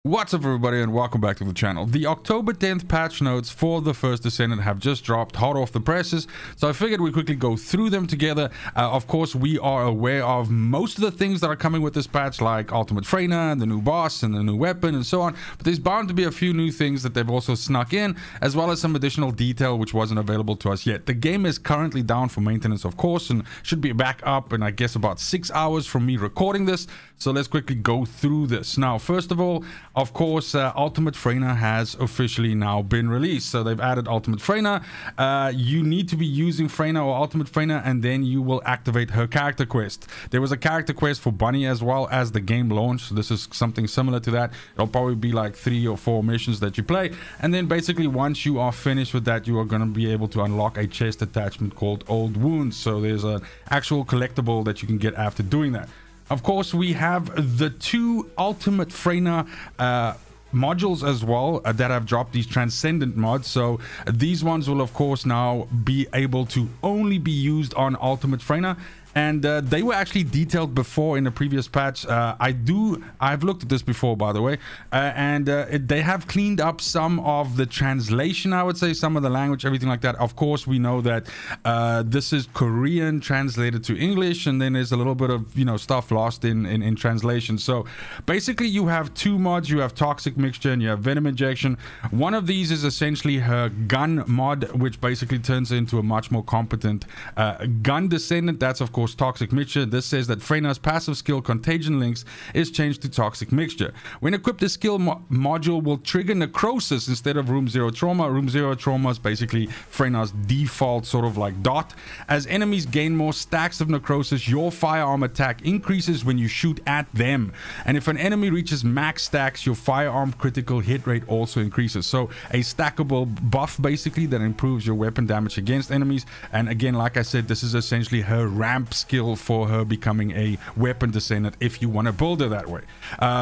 What's up everybody and welcome back to the channel. The October 10th patch notes for the First Descendant have just dropped hot off the presses, so I figured we'd quickly go through them together. Of course, we are aware of most of the things that are coming with this patch, like Ultimate Freyna and the new boss and the new weapon and so on, but there's bound to be a few new things that they've also snuck in, as well as some additional detail which wasn't available to us yet. The game is currently down for maintenance, of course, and should be back up in I guess about 6 hours from me recording this, so let's quickly go through this. Now, first of all, of course, Ultimate Freyna has officially now been released. So they've added Ultimate Freyna. You need to be using Freyna or Ultimate Freyna, and then you will activate her character quest. There was a character quest for Bunny as well as the game launch. So this is something similar to that. It'll probably be like 3 or 4 missions that you play. And then basically once you are finished with that, you are going to be able to unlock a chest attachment called Old Wounds. So there's an actual collectible that you can get after doing that. Of course, we have the 2 Ultimate Freyna modules as well that have dropped, these Transcendent mods. So these ones will of course now be able to only be used on Ultimate Freyna, and they were actually detailed before in the previous patch. I've looked at this before, by the way, and they have cleaned up some of the translation, I would say, some of the language, everything like that. Of course, we know that this is Korean translated to English, and then there's a little bit of, you know, stuff lost in translation. So basically you have 2 mods. You have Toxic Mixture and you have Venom Injection. One of these is essentially her gun mod, which basically turns into a much more competent gun descendant. That's of course Toxic Mixture. This says that Freyna's passive skill Contagion Links is changed to Toxic Mixture. When equipped, the skill module will trigger Necrosis instead of Room Zero Trauma. Room Zero Trauma is basically Freyna's default sort of like dot. As enemies gain more stacks of Necrosis, your firearm attack increases when you shoot at them, and if an enemy reaches max stacks, your firearm critical hit rate also increases. So a stackable buff basically that improves your weapon damage against enemies. And again, like I said, this is essentially her ramp skill for her becoming a weapon descendant if you want to build her that way.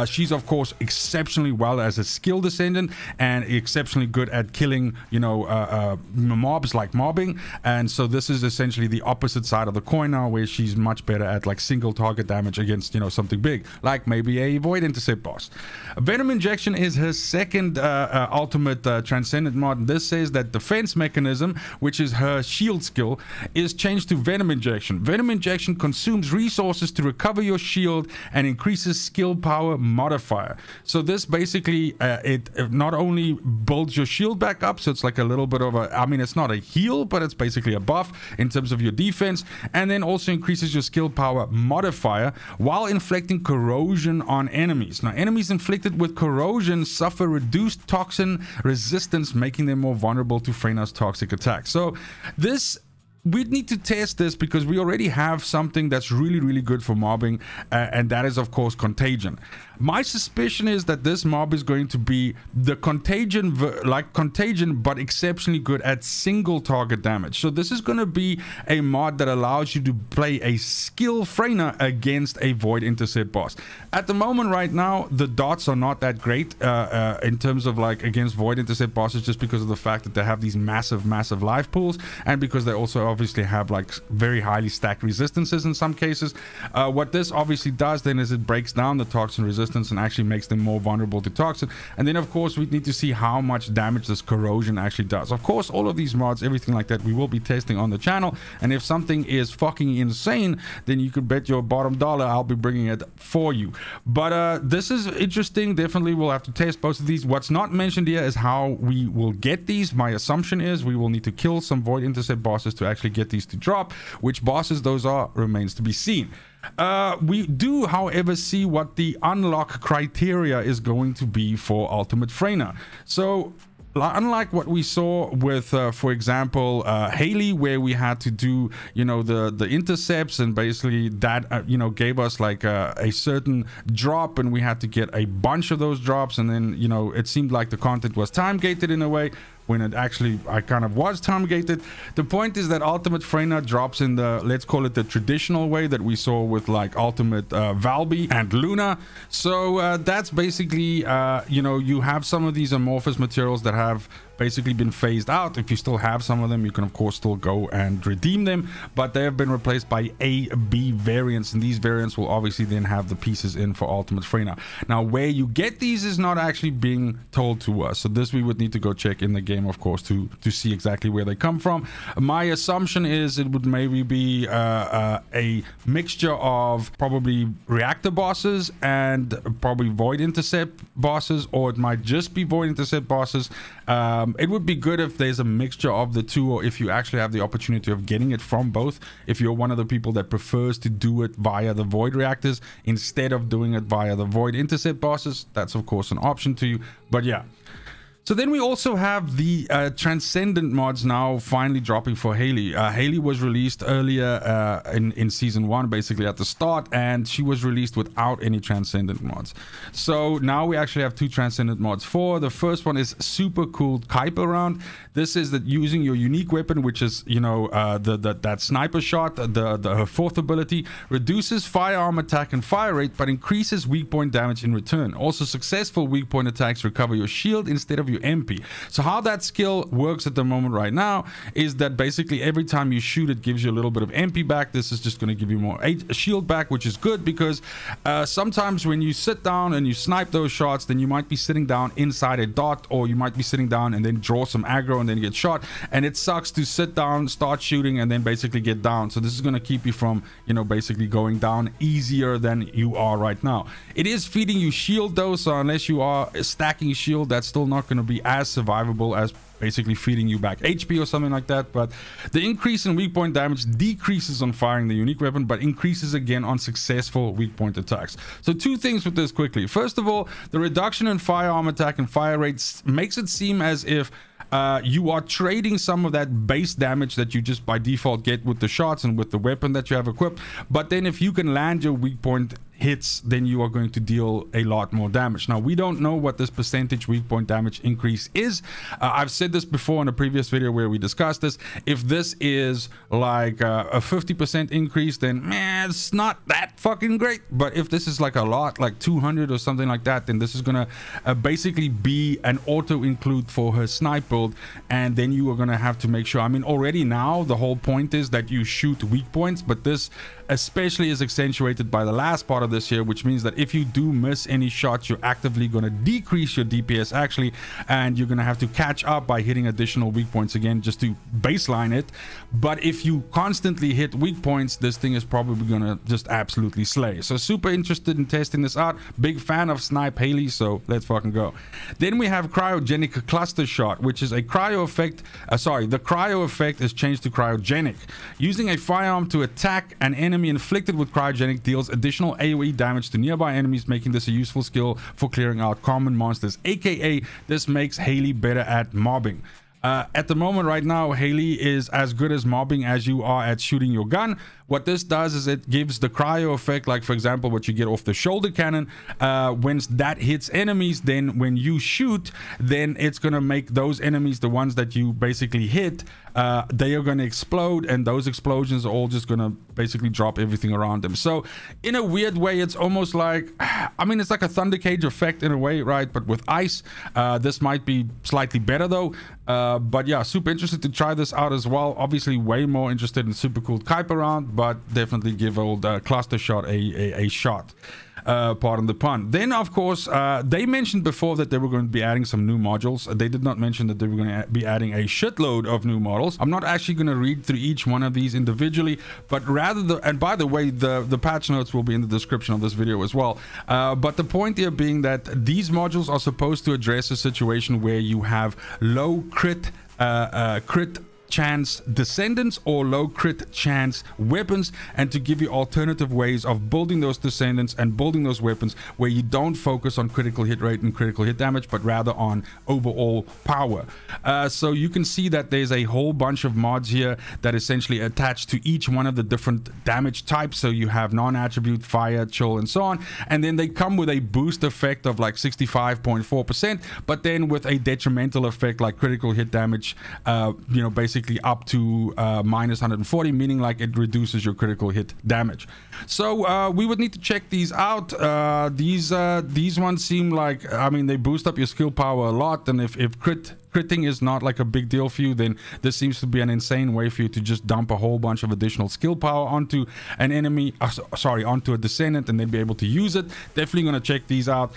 She's of course exceptionally well as a skill descendant and exceptionally good at killing, you know, mobs, like mobbing. And so this is essentially the opposite side of the coin now, where she's much better at like single target damage against, you know, something big, like maybe a Void Intercept boss. Venom Injection is her second Ultimate Transcendent mod. This says that Defense Mechanism, which is her shield skill, is changed to Venom Injection. Venom Injection consumes resources to recover your shield and increases skill power modifier. So this basically it not only builds your shield back up, so it's like a little bit of a, I mean, it's not a heal, but it's basically a buff in terms of your defense, and then also increases your skill power modifier while inflicting corrosion on enemies. Now, enemies inflicted with corrosion suffer reduced toxin resistance, making them more vulnerable to Freyna's toxic attacks. So this, we'd need to test this because we already have something that's really good for mobbing, and that is of course Contagion. My suspicion is that this mob is going to be the Contagion, like Contagion, but exceptionally good at single target damage. So this is going to be a mod that allows you to play a skill Freyna against a Void Intercept boss. At the moment right now, the dots are not that great in terms of like against Void Intercept bosses, just because of the fact that they have these massive life pools, and because they also obviously have like very highly stacked resistances in some cases. What this obviously does then is it breaks down the toxin resistance and actually makes them more vulnerable to toxin. And then of course we need to see how much damage this corrosion actually does. Of course, all of these mods, everything like that, we will be testing on the channel, and if something is fucking insane, then you could bet your bottom dollar I'll be bringing it for you. But this is interesting. Definitely we'll have to test both of these. What's not mentioned here is how we will get these. My assumption is we will need to kill some Void Intercept bosses to actually get these to drop. Which bosses those are remains to be seen. We do, however, see what the unlock criteria is going to be for Ultimate Freyna. So unlike what we saw with for example Hailey, where we had to do, you know, the intercepts, and basically that you know, gave us like a certain drop, and we had to get a bunch of those drops, and then, you know, it seemed like the content was time gated in a way, when it actually I kind of was time gated. The point is that Ultimate Freyna drops in the, let's call it the traditional way that we saw with like Ultimate Valby and Luna. So that's basically you know, you have some of these amorphous materials that have basically been phased out. If you still have some of them, you can of course still go and redeem them, but they have been replaced by A/B variants, and these variants will obviously then have the pieces in for Ultimate Freyna. Now, where you get these is not actually being told to us, so this we would need to go check in the game, of course, to see exactly where they come from. My assumption is it would maybe be a mixture of probably reactor bosses and probably Void Intercept bosses, or it might just be Void Intercept bosses. It would be good if there's a mixture of the two, or if you actually have the opportunity of getting it from both. If you're one of the people that prefers to do it via the Void Reactors instead of doing it via the Void Intercept bosses, that's of course an option to you. But yeah. So then we also have the Transcendent mods now finally dropping for Hailey. Hailey was released earlier in season 1, basically at the start, and she was released without any Transcendent mods. So now we actually have 2 Transcendent mods. The first one is super cool Kuiper round. This is that using your unique weapon, which is, you know, that sniper shot, her 4th ability, reduces firearm attack and fire rate, but increases weak point damage in return. Also, successful weak point attacks recover your shield instead of your MP. So how that skill works at the moment right now is that basically every time you shoot, it gives you a little bit of MP back. This is just going to give you more shield back, which is good because sometimes when you sit down and you snipe those shots, then you might be sitting down inside a dot, or you might be sitting down and then draw some aggro and then get shot, and it sucks to sit down, start shooting, and then basically get down. So this is going to keep you from, you know, basically going down easier than you are right now. It is feeding you shield though, so unless you are stacking shield, that's still not going to be as survivable as basically feeding you back HP or something like that. But the increase in weak point damage decreases on firing the unique weapon, but increases again on successful weak point attacks. So 2 things with this quickly. First of all, the reduction in firearm attack and fire rates makes it seem as if you are trading some of that base damage that you just by default get with the shots and with the weapon that you have equipped, but then if you can land your weak point hits, then you are going to deal a lot more damage. Now, we don't know what this percentage weak point damage increase is. I've said this before in a previous video where we discussed this. If this is like a 50% increase, then man, it's not that fucking great. But if this is like a lot, like 200 or something like that, then this is gonna basically be an auto include for her snipe build, and then you are gonna have to make sure, I mean, already now the whole point is that you shoot weak points, but this especially is accentuated by the last part of this here, which means that if you do miss any shots, you're actively going to decrease your DPS actually, and you're going to have to catch up by hitting additional weak points again just to baseline it. But if you constantly hit weak points, this thing is probably going to just absolutely slay. So super interested in testing this out. Big fan of Snipe Hailey, so let's fucking go. Then we have Cryogenic Cluster Shot, which is a cryo effect. The cryo effect is changed to cryogenic. Using a firearm to attack an enemy inflicted with cryogenic deals additional AoE damage to nearby enemies, making this a useful skill for clearing out common monsters, aka this makes Hailey better at mobbing. At the moment right now, Hailey is as good as mobbing as you are at shooting your gun. What this does is it gives the cryo effect, like for example what you get off the shoulder cannon. When that hits enemies, then when you shoot, then it's gonna make those enemies, the ones that you basically hit, they are gonna explode, and those explosions are all just gonna basically drop everything around them. So in a weird way, it's almost like, I mean, it's like a thunder cage effect in a way, right? But with ice. This might be slightly better though. But yeah, super interested to try this out as well. Obviously way more interested in super cool Kuiper round, but definitely give old Cluster Shot a shot. Pardon the pun. Then of course they mentioned before that they were going to be adding some new modules. They did not mention that they were going to be adding a shitload of new models. I'm not actually going to read through each one of these individually, but rather and by the way, the patch notes will be in the description of this video as well. But the point here being that these modules are supposed to address a situation where you have low crit chance descendants or low crit chance weapons, and to give you alternative ways of building those descendants and building those weapons where you don't focus on critical hit rate and critical hit damage, but rather on overall power. So you can see that there's a whole bunch of mods here that essentially attach to each one of the different damage types. So you have non-attribute, fire, chill, and so on, and then they come with a boost effect of like 65.4%, but then with a detrimental effect like critical hit damage, you know, basically up to minus 140, meaning like it reduces your critical hit damage. So we would need to check these out. These ones seem like, I mean, they boost up your skill power a lot, and if crit critting is not like a big deal for you, then this seems to be an insane way for you to just dump a whole bunch of additional skill power onto an enemy, onto a descendant, and then be able to use it. Definitely going to check these out.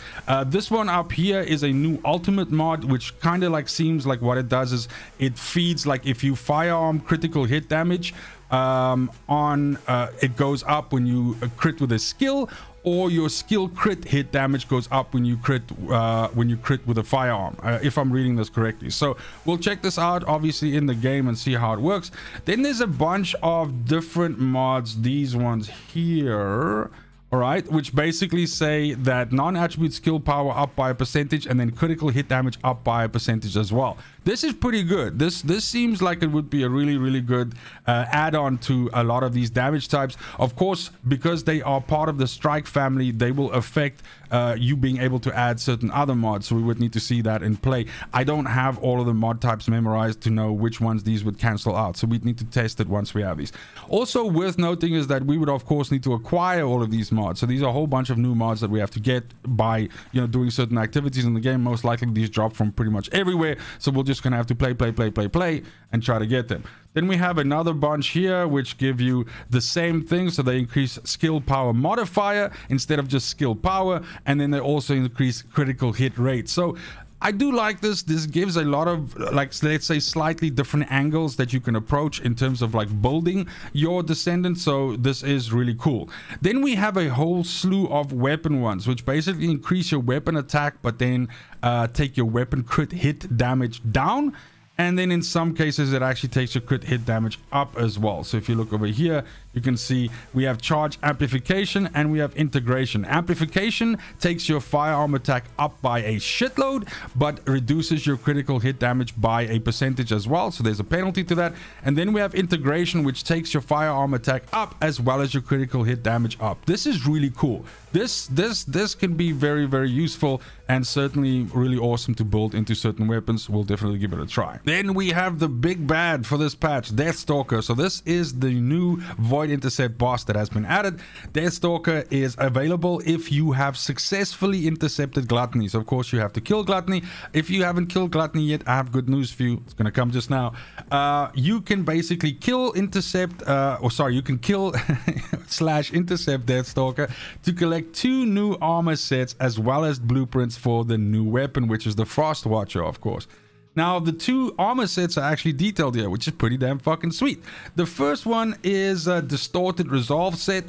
This one up here is a new ultimate mod, which kind of like seems like what it does is it feeds, like if you firearm critical hit damage it goes up when you crit with a skill, or your skill crit hit damage goes up when you crit with a firearm, if I'm reading this correctly. So we'll check this out obviously in the game and see how it works. Then there's a bunch of different mods, these ones here, all right, which basically say that non-attribute skill power up by a percentage, and then critical hit damage up by a percentage as well. This is pretty good. This seems like it would be a really good add-on to a lot of these damage types. Of course, because they are part of the strike family, they will affect you being able to add certain other mods, so we would need to see that in play. I don't have all of the mod types memorized to know which ones these would cancel out, so we'd need to test it once we have these. Also worth noting is that we would of course need to acquire all of these mods. So these are a whole bunch of new mods that we have to get by doing certain activities in the game. Most likely these drop from pretty much everywhere, so we're just gonna have to play and try to get them. Then we have another bunch here which give you the same thing, so they increase skill power modifier instead of just skill power, and then they also increase critical hit rate. So I do like this. This gives a lot of, like, let's say slightly different angles that you can approach in terms of like building your descendant. So this is really cool. Then we have a whole slew of weapon ones, which basically increase your weapon attack, but then take your weapon crit hit damage down. And then in some cases, it actually takes your crit hit damage up as well. So if you look over here, you can see we have charge amplification and we have integration. Amplification takes your firearm attack up by a shitload, but reduces your critical hit damage by a percentage as well. So there's a penalty to that. And then we have integration, which takes your firearm attack up as well as your critical hit damage up. This is really cool. This can be very useful and certainly really awesome to build into certain weapons. We'll definitely give it a try. Then we have the big bad for this patch, Stalker. So this is the new Void Intercept boss that has been added. Stalker is available if you have successfully intercepted Gluttony. So of course you have to kill Gluttony. If you haven't killed Gluttony yet, I have good news for you. It's gonna come just now. You can basically kill Intercept, you can kill / intercept Stalker to collect 2 new armor sets as well as blueprints for the new weapon, which is the Frost Watcher, of course. Now, the 2 armor sets are actually detailed here, which is pretty damn fucking sweet. The first one is a Distorted Resolve set.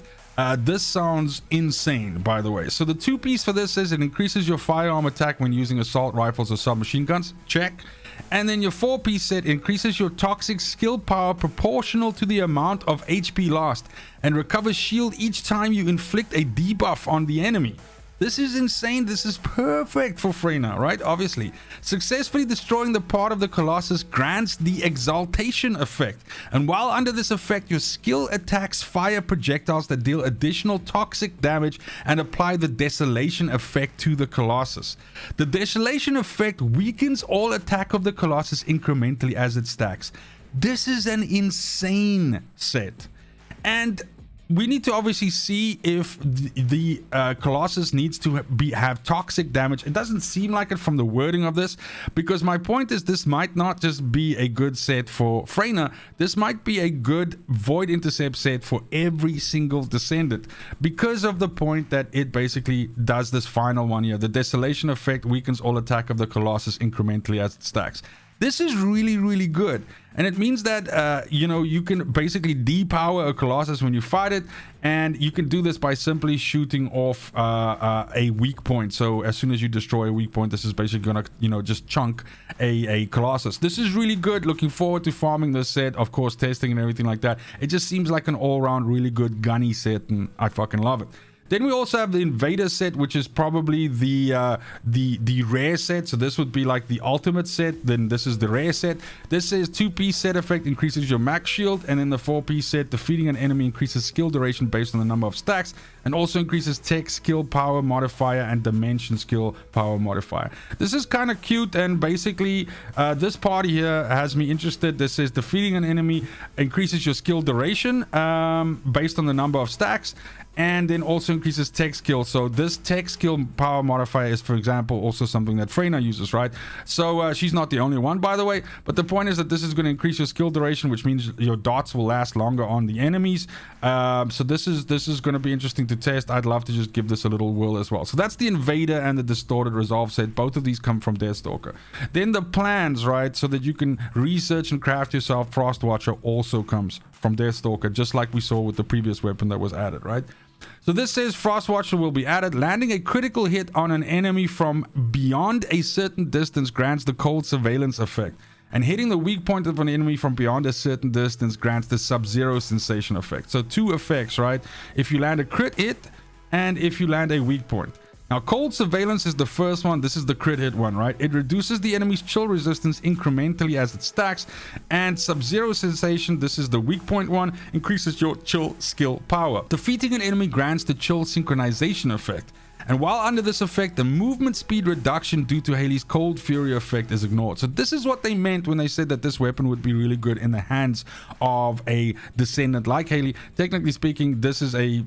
This sounds insane, by the way. So the 2-piece for this is it increases your firearm attack when using assault rifles or submachine guns. Check. And then your 4-piece set increases your toxic skill power proportional to the amount of HP lost and recovers shield each time you inflict a debuff on the enemy. This is insane. This is perfect for Freyna, right? Obviously. Successfully destroying the part of the Colossus grants the Exaltation effect. And while under this effect, your skill attacks fire projectiles that deal additional toxic damage and apply the Desolation effect to the Colossus. The Desolation effect weakens all attack of the Colossus incrementally as it stacks. This is an insane set. And we need to obviously see if the Colossus needs to have toxic damage. It doesn't seem like it from the wording of this, because my point is this might not just be a good set for Freyna. This might be a good Void Intercept set for every single Descendant, because of the point that it basically does this final one here. The Desolation effect weakens all attack of the Colossus incrementally as it stacks. This is really good, and it means that you can basically depower a Colossus when you fight it, and you can do this by simply shooting off a weak point. So as soon as you destroy a weak point, this is basically gonna just chunk a Colossus. This is really good. Looking forward to farming this set, of course, testing and everything like that. It just seems like an all-round really good gunny set, and I fucking love it. Then we also have the Invader set, which is probably the rare set. So this would be like the ultimate set. Then this is the rare set. This is 2-piece set effect increases your max shield, and then the 4-piece set defeating an enemy increases skill duration based on the number of stacks, and also increases tech skill power modifier and dimension skill power modifier. This is kind of cute, and basically this part here has me interested. This says defeating an enemy increases your skill duration based on the number of stacks, and then also increases tech skill. So this tech skill power modifier is, for example, also something that Freyna uses, right? So she's not the only one, by the way, but the point is that this is going to increase your skill duration, which means your dots will last longer on the enemies. So this is going to be interesting to test. I'd love to just give this a little whirl as well. So that's the Invader and the Distorted Resolve set. Both of these come from their Stalker. Then the plans, right, so that you can research and craft yourself Frostwatcher, also comes from their Stalker, just like we saw with the previous weapon that was added, right? So this says Frostwatcher will be added. Landing a critical hit on an enemy from beyond a certain distance grants the cold surveillance effect. And hitting the weak point of an enemy from beyond a certain distance grants the Sub-Zero sensation effect. So two effects, right? If you land a crit hit and if you land a weak point. Now, cold surveillance is the first one. This is the crit hit one, right? It reduces the enemy's chill resistance incrementally as it stacks. And Sub-Zero sensation, this is the weak point one, increases your chill skill power. Defeating an enemy grants the chill synchronization effect. And while under this effect, the movement speed reduction due to Hailey's Cold Fury effect is ignored. So this is what they meant when they said that this weapon would be really good in the hands of a Descendant like Hailey. Technically speaking, this is a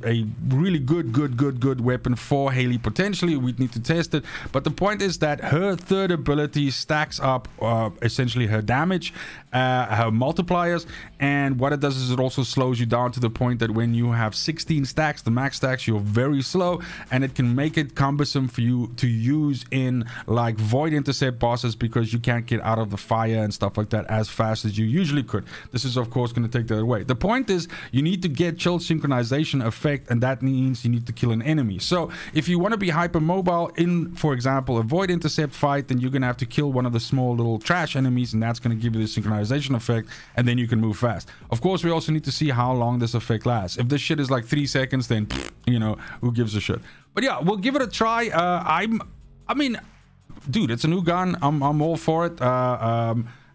really good weapon for Hailey. Potentially, we'd need to test it. But the point is that her third ability stacks up essentially her damage, her multipliers. And what it does is it also slows you down to the point that when you have 16 stacks, the max stacks, you're very slow. And it can make it cumbersome for you to use in like Void Intercept bosses, because you can't get out of the fire and stuff like that as fast as you usually could. This is of course going to take that away. The point is you need to get chill synchronization effect, and that means you need to kill an enemy. So if you want to be hyper mobile in, for example, a Void Intercept fight, then you're gonna have to kill one of the small little trash enemies, and that's going to give you the synchronization effect, and then you can move fast. Of course, we also need to see how long this effect lasts. If this shit is like 3 seconds, then you know, who gives a shit. But yeah, we'll give it a try. I mean, dude, it's a new gun. I'm all for it.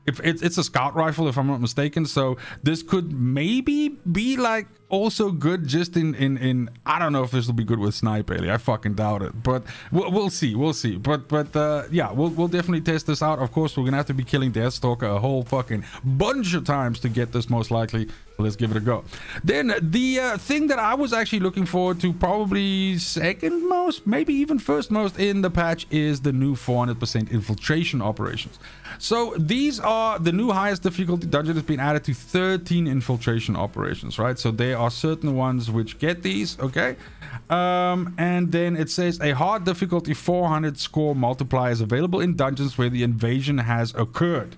If it's a scout rifle, if I'm not mistaken, so this could maybe be like also good just in I don't know if this will be good with snipe, Hailey. I fucking doubt it, but we'll see. But yeah, we'll definitely test this out. Of course, we're gonna have to be killing Death Stalker a whole fucking bunch of times to get this, most likely. So let's give it a go. Then the thing that I was actually looking forward to, probably second most, maybe even first most in the patch, is the new 400% infiltration operations. So these are the new highest difficulty dungeon has been added to 13 infiltration operations, right? So there are certain ones which get these, okay? And then it says a hard difficulty 400 score multiplier is available in dungeons where the invasion has occurred.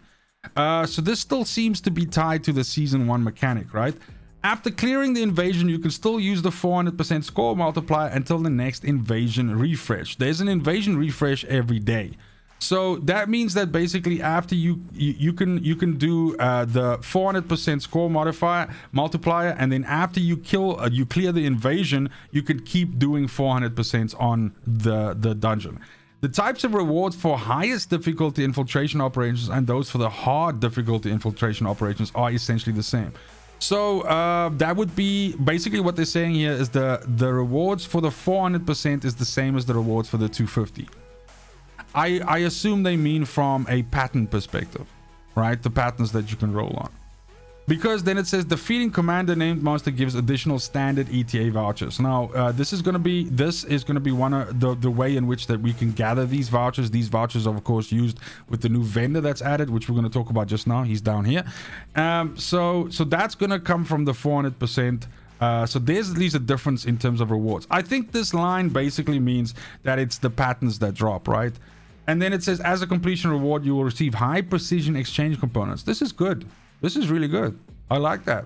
So this still seems to be tied to the season 1 mechanic, right? After clearing the invasion, you can still use the 400% score multiplier until the next invasion refresh. There's an invasion refresh every day. So that means that basically after you can do the 400% score multiplier, and then after you clear the invasion, you can keep doing 400% on the dungeon. The types of rewards for highest difficulty infiltration operations and those for the hard difficulty infiltration operations are essentially the same. So that would be basically what they're saying here is the rewards for the 400% is the same as the rewards for the 250. I assume they mean from a pattern perspective, right? The patterns that you can roll on. Because then it says defeating commander named monster gives additional standard ETA vouchers. Now, this is going to be one of the way in which that we can gather these vouchers. These vouchers are of course used with the new vendor that's added, which we're going to talk about just now. He's down here. So that's going to come from the 400%. So there's at least a difference in terms of rewards. I think this line basically means that it's the patterns that drop, right? And then it says as a completion reward, you will receive high precision exchange components. This is good. This is really good. I like that.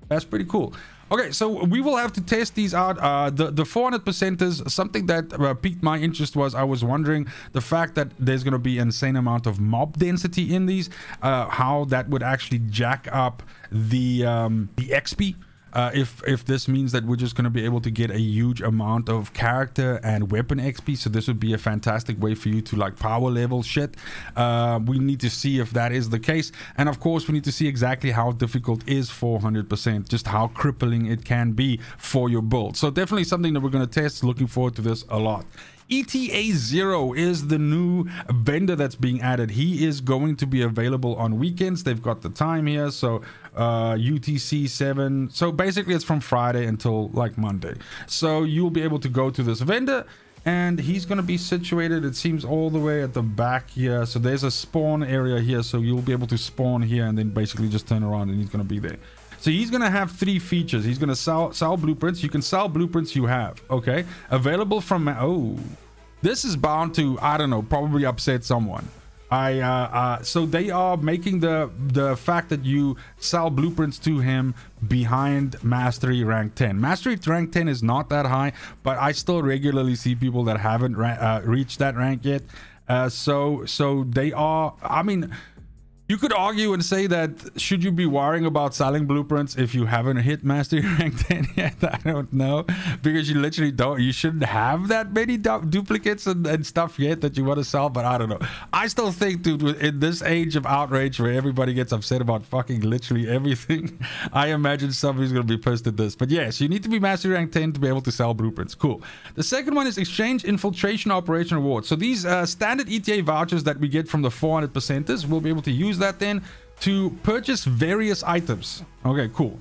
That's pretty cool. Okay, so we will have to test these out. The 400% is something that piqued my interest. Was I was wondering the fact that there's going to be an insane amount of mob density in these, how that would actually jack up the XP. If this means that we're just going to be able to get a huge amount of character and weapon XP, so this would be a fantastic way for you to like power level shit. We need to see if that is the case, and of course we need to see exactly how difficult is 400%, just how crippling it can be for your build. So definitely something that we're going to test. Looking forward to this a lot. ETA 0 is the new vendor that's being added. He is going to be available on weekends. They've got the time here, so UTC 7. So basically it's from Friday until like Monday. So you'll be able to go to this vendor, and he's going to be situated, it seems, all the way at the back here. So there's a spawn area here, so you'll be able to spawn here and then basically just turn around and he's going to be there. So he's going to have 3 features. He's going to sell blueprints. You can sell blueprints you have. Okay. Available from... Oh, this is bound to, I don't know, probably upset someone. So they are making the fact that you sell blueprints to him behind Mastery rank 10. Mastery rank 10 is not that high, but I still regularly see people that haven't reached that rank yet. So they are... I mean... You could argue and say that should you be worrying about selling blueprints if you haven't hit Mastery rank 10 yet? I don't know, because you literally don't. You shouldn't have that many duplicates and stuff yet that you want to sell. But I don't know. I still think, dude, in this age of outrage where everybody gets upset about fucking literally everything, I imagine somebody's going to be pissed at this. But yes, you need to be Mastery rank 10 to be able to sell blueprints. Cool. The second one is Exchange Infiltration Operation Rewards. So these standard ETA vouchers that we get from the 400%ers, we'll be able to use that then to purchase various items. Okay, cool.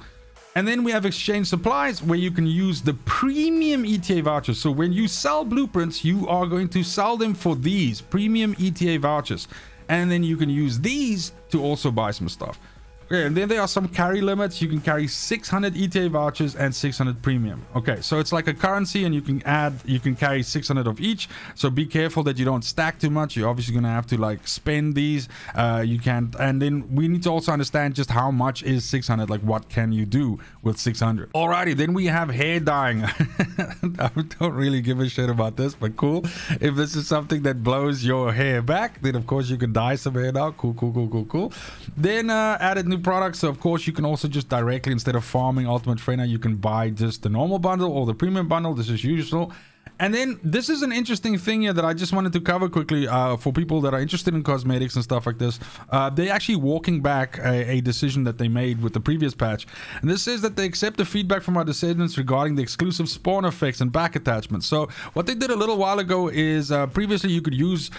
And then we have Exchange Supplies, where you can use the premium ETA vouchers. So when you sell blueprints, you are going to sell them for these premium ETA vouchers, and then you can use these to also buy some stuff. Okay, and then there are some carry limits. You can carry 600 ETA vouchers and 600 premium. Okay, so it's like a currency, and you can carry 600 of each. So be careful that you don't stack too much. You're obviously gonna have to like spend these. You can't. And then we need to also understand just how much is 600. Like, what can you do with 600? Alrighty, then we have hair dyeing. I don't really give a shit about this, but cool. If this is something that blows your hair back, then of course you can dye some hair now. Cool. Then added new products. So of course you can also just directly, instead of farming Ultimate Freyna, you can buy just the normal bundle or the premium bundle. This is usual. And then this is an interesting thing here that I just wanted to cover quickly for people that are interested in cosmetics and stuff like this. They're actually walking back a decision that they made with the previous patch. And this says that they accept the feedback from our descendants regarding the exclusive spawn effects and back attachments. So what they did a little while ago is previously you could use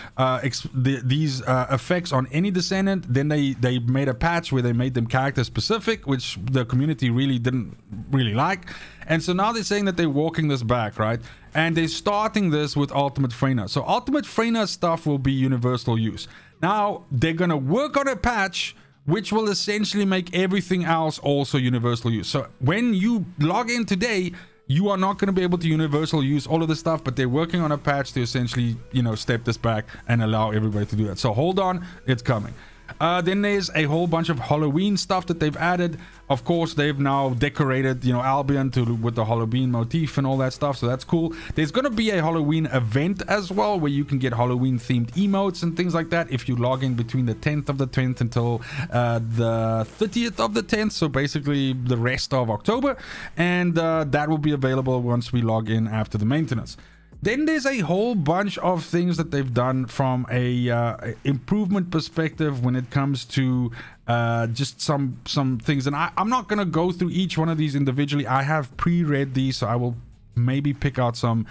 these effects on any descendant. Then they made a patch where they made them character specific, which the community really didn't like. And so now they're saying that they're walking this back, right? And they're starting this with Ultimate Freyna. So Ultimate Freyna stuff will be universal use. Now, they're going to work on a patch which will essentially make everything else also universal use. So when you log in today, you are not going to be able to universal use all of this stuff, but they're working on a patch to essentially, you know, step this back and allow everybody to do that. So hold on, it's coming. Then there's a whole bunch of Halloween stuff that they've added. Of course, they've now decorated, you know, Albion with the Halloween motif and all that stuff, so that's cool. There's going to be a Halloween event as well, where you can get Halloween themed emotes and things like that if you log in between the 10th of the 10th until the 30th of the 10th, so basically the rest of October. And that will be available once we log in after the maintenance. Then there's a whole bunch of things that they've done from a improvement perspective when it comes to just some things. And I'm not going to go through each one of these individually. I have pre-read these, so I will maybe pick out some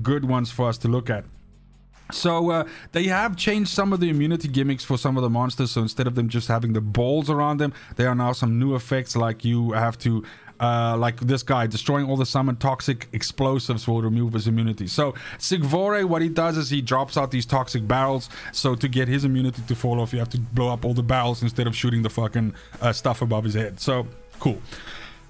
good ones for us to look at. So they have changed some of the immunity gimmicks for some of the monsters. So instead of them just having the balls around them, there are now some new effects, like you have to like this guy, destroying all the summoned toxic explosives will remove his immunity. So Sigvore, what he does is he drops out these toxic barrels. So to get his immunity to fall off, you have to blow up all the barrels instead of shooting the fucking stuff above his head. So cool.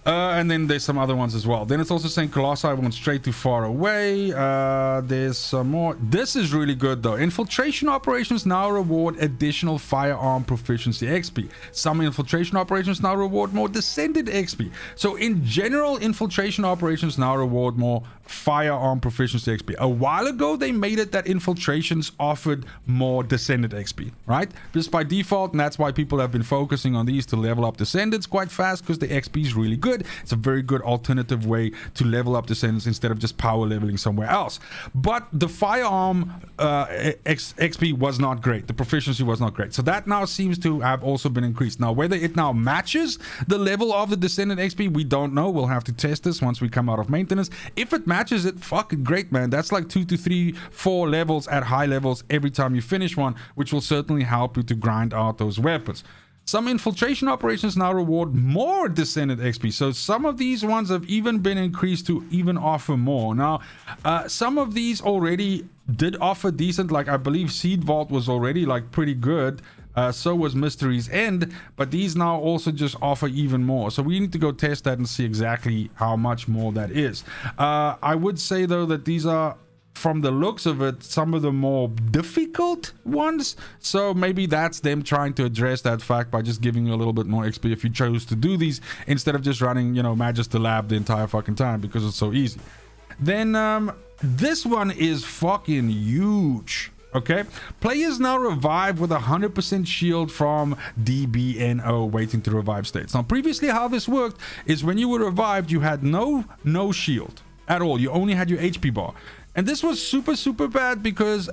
And then there's some other ones as well. Then it's also saying Colossi went straight too far away. There's some more. This is really good though. Infiltration operations now reward additional firearm proficiency XP. Some infiltration operations now reward more Descendant XP. So in general, infiltration operations now reward more firearm proficiency XP. A while ago, they made it that infiltrations offered more Descendant XP, right? Just by default, and that's why people have been focusing on these to level up Descendants quite fast, because the XP is really good. It's a very good alternative way to level up Descendants instead of just power leveling somewhere else. But the firearm XP was not great. The proficiency was not great. So that now seems to have also been increased. Now, whether it now matches the level of the Descendant XP, we don't know. We'll have to test this once we come out of maintenance. If it matches, matches it, fucking great, man. That's like 2 to 3, 4 levels at high levels every time you finish one, which will certainly help you to grind out those weapons. Some infiltration operations now reward more Descendant XP. So some of these ones have even been increased to even offer more. Now, some of these already did offer decent, like I believe Seed Vault was already like pretty good. So was Mystery's End, but these now also just offer even more. So we need to go test that and see exactly how much more that is. I would say though that these are, from the looks of it, some of the more difficult ones. So maybe that's them trying to address that fact by just giving you a little bit more XP if you chose to do these, instead of just running, you know, Magister Lab the entire fucking time because it's so easy. Then this one is fucking huge. Okay, players now revive with 100% shield from DBNO waiting to revive states. Now previously how this worked is when you were revived, you had no shield at all. You only had your HP bar. And this was super bad because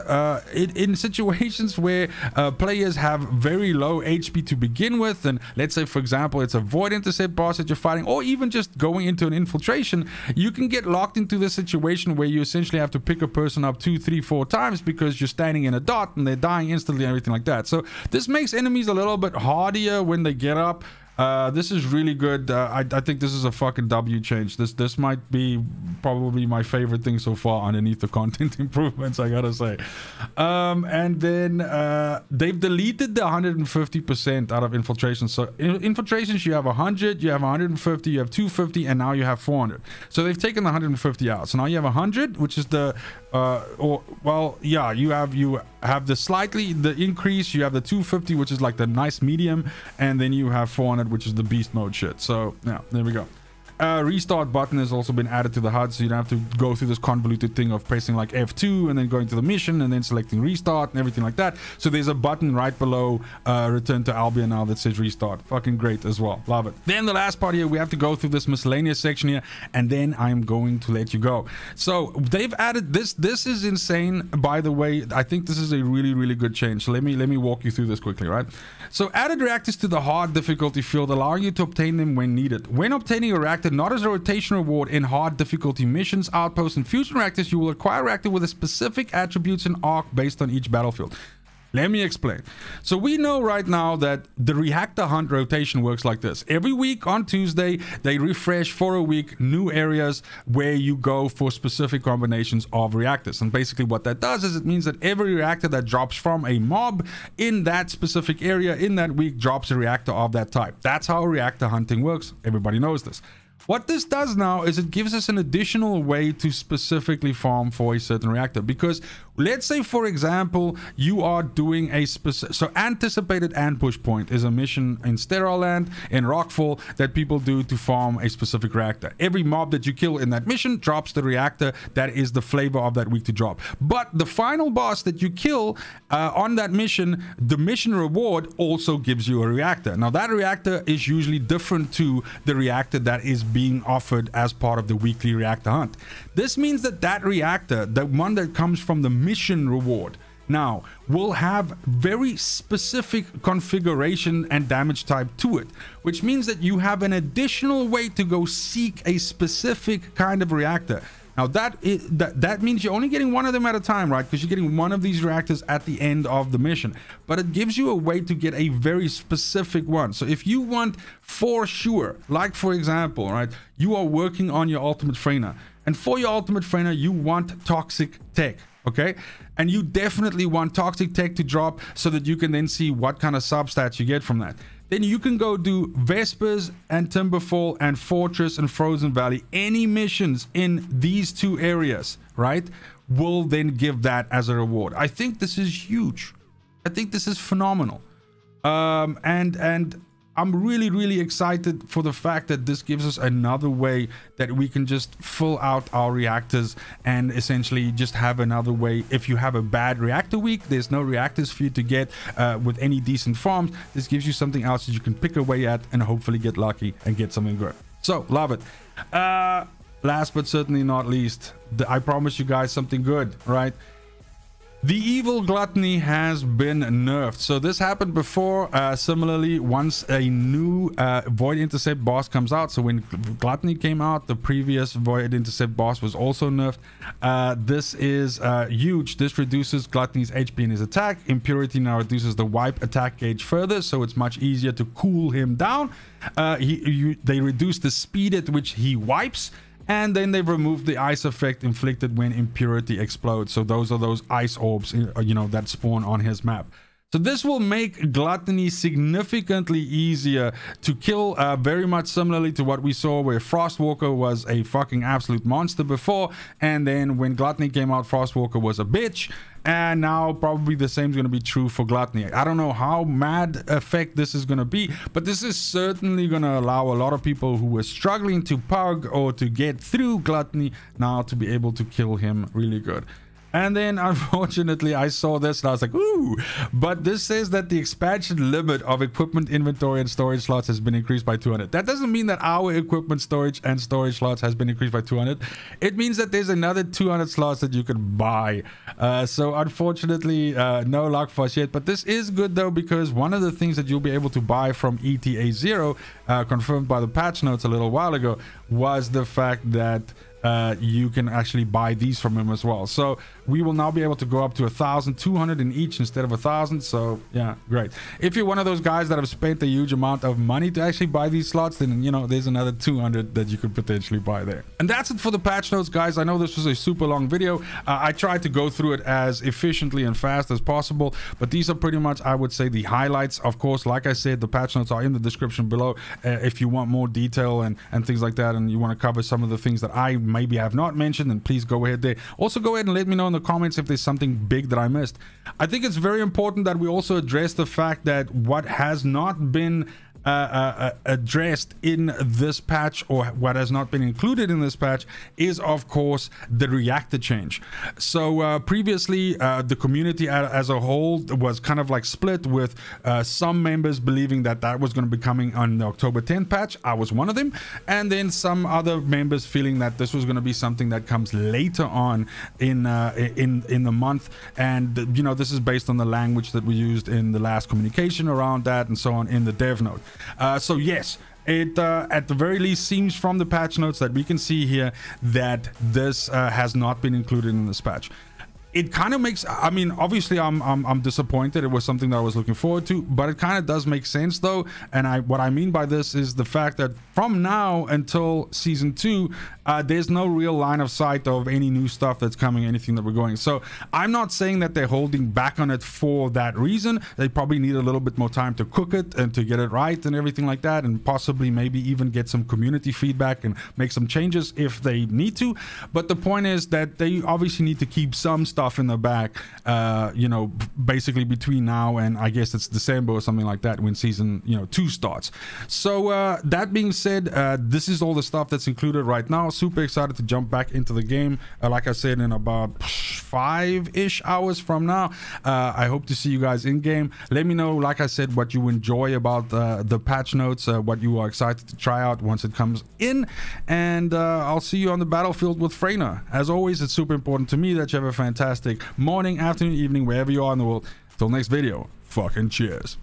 in situations where players have very low HP to begin with, and let's say for example it's a void intercept boss that you're fighting, or even just going into an infiltration, you can get locked into this situation where you essentially have to pick a person up 2, 3, 4 times because you're standing in a dot and they're dying instantly and everything like that. So this makes enemies a little bit hardier when they get up. This is really good. I think this is a fucking W change. This might be probably my favorite thing so far underneath the content improvements, I gotta say. And then they've deleted the 150% out of infiltration. So infiltrations, you have 100, you have 150, you have 250, and now you have 400. So they've taken the 150 out. So now you have 100, which is the you have the increase, you have the 250, which is like the nice medium, and then you have 400, which is the beast mode shit. So yeah, there we go. Restart button has also been added to the HUD, so you don't have to go through this convoluted thing of pressing like F2 and then going to the mission and then selecting restart and everything like that. So there's a button right below Return to Albion now that says restart. Fucking great as well. Love it. Then the last part here, we have to go through this miscellaneous section here, and then I'm going to let you go. So they've added this. This is insane, by the way. I think this is a really good change. So let me walk you through this quickly, right? So added reactors to the hard difficulty field, allowing you to obtain them when needed. When obtaining a reactor, not as a rotation reward in hard difficulty missions, outposts, and fusion reactors, you will acquire a reactor with a specific attributes and arc based on each battlefield. Let me explain. So we know right now that the reactor hunt rotation works like this. Every week on Tuesday, they refresh for a week new areas where you go for specific combinations of reactors. And basically what that does is it means that every reactor that drops from a mob in that specific area in that week drops a reactor of that type. That's how reactor hunting works. Everybody knows this. What this does now is it gives us an additional way to specifically farm for a certain reactor, because let's say for example you are doing a specific, so anticipated ambush point is a mission in Sterile Land in Rockfall that people do to farm a specific reactor. Every mob that you kill in that mission drops the reactor that is the flavor of that week to drop. But the final boss that you kill on that mission, the mission reward also gives you a reactor. Now that reactor is usually different to the reactor that is being offered as part of the weekly reactor hunt. This means that that reactor, the one that comes from the mission reward, now will have very specific configuration and damage type to it, which means that you have an additional way to go seek a specific kind of reactor. Now that means you're only getting one of them at a time, right? Because you're getting one of these reactors at the end of the mission, but it gives you a way to get a very specific one. So if you want for sure, like for example, right, you are working on your ultimate Freyna, and for your ultimate Freyna you want toxic tech, okay? And you definitely want toxic tech to drop so that you can then see what kind of substats you get from that. Then you can go do Vespers and Timberfall and Fortress and Frozen Valley. Any missions in these two areas, right, will then give that as a reward. I think this is huge. I think this is phenomenal. And I'm really excited for the fact that this gives us another way that we can just fill out our reactors and essentially just have another way. If you have a bad reactor week, there's no reactors for you to get with any decent farms. This gives you something else that you can pick away at and hopefully get lucky and get something good. So love it. Last but certainly not least, I promise you guys something good, right? The evil Gluttony has been nerfed. So this happened before. Similarly, once a new Void Intercept boss comes out, so when Gluttony came out, the previous Void Intercept boss was also nerfed. This is huge. This reduces Gluttony's HP in his attack. Impurity now reduces the wipe attack gauge further, so it's much easier to cool him down. They reduce the speed at which he wipes. And then they've removed the ice effect inflicted when impurity explodes. So those are those ice orbs, you know, that spawn on his map. So this will make Gluttony significantly easier to kill, very much similarly to what we saw where Frostwalker was a fucking absolute monster before. And then when Gluttony came out, Frostwalker was a bitch. And now probably the same is going to be true for Gluttony. I don't know how mad effect this is going to be, but this is certainly going to allow a lot of people who were struggling to pug or to get through Gluttony now to be able to kill him really good. And then unfortunately I saw this and I was like, ooh, but this says that the expansion limit of equipment inventory and storage slots has been increased by 200. That doesn't mean that our equipment storage and storage slots has been increased by 200. It means that there's another 200 slots that you can buy. So unfortunately, no luck for us yet, but this is good though, because one of the things that you'll be able to buy from ETA 0, confirmed by the patch notes a little while ago, was the fact that you can actually buy these from him as well. So we will now be able to go up to 1,200 in each instead of 1,000. So yeah, great. If you're one of those guys that have spent a huge amount of money to actually buy these slots, then you know there's another 200 that you could potentially buy there. And that's it for the patch notes, guys. I know this was a super long video. I tried to go through it as efficiently and fast as possible, but these are pretty much, I would say, the highlights. Of course, like I said, the patch notes are in the description below if you want more detail and things like that, and you want to cover some of the things that I maybe have not mentioned, then please go ahead there. Also go ahead and let me know in the comments if there's something big that I missed. I think it's very important that we also address the fact that what has not been addressed in this patch, or what has not been included in this patch, is of course the reactor change. So previously the community as a whole was kind of like split, with some members believing that that was going to be coming on the October 10th patch. I was one of them. And then some other members feeling that this was going to be something that comes later on in the month. And you know, this is based on the language that we used in the last communication around that and so on in the dev note. So yes, it at the very least seems from the patch notes that we can see here that this has not been included in this patch. It kind of makes, I mean, obviously I'm disappointed. It was something that I was looking forward to, but it kind of does make sense though. And what I mean by this is the fact that from now until season 2, there's no real line of sight of any new stuff that's coming, anything that we're going. So I'm not saying that they're holding back on it for that reason. They probably need a little bit more time to cook it and to get it right and everything like that, and possibly maybe even get some community feedback and make some changes if they need to. But the point is that they obviously need to keep some stuff in the back, you know, basically between now and I guess it's December or something like that, when season 2 starts. So that being said, this is all the stuff that's included right now. Super excited to jump back into the game, like I said, in about 5-ish hours from now. I hope to see you guys in game. Let me know, like I said, what you enjoy about the patch notes, what you are excited to try out once it comes in, and I'll see you on the battlefield with Freyna. As always, it's super important to me that you have a fantastic morning, afternoon, evening, wherever you are in the world. Till next video, fucking cheers.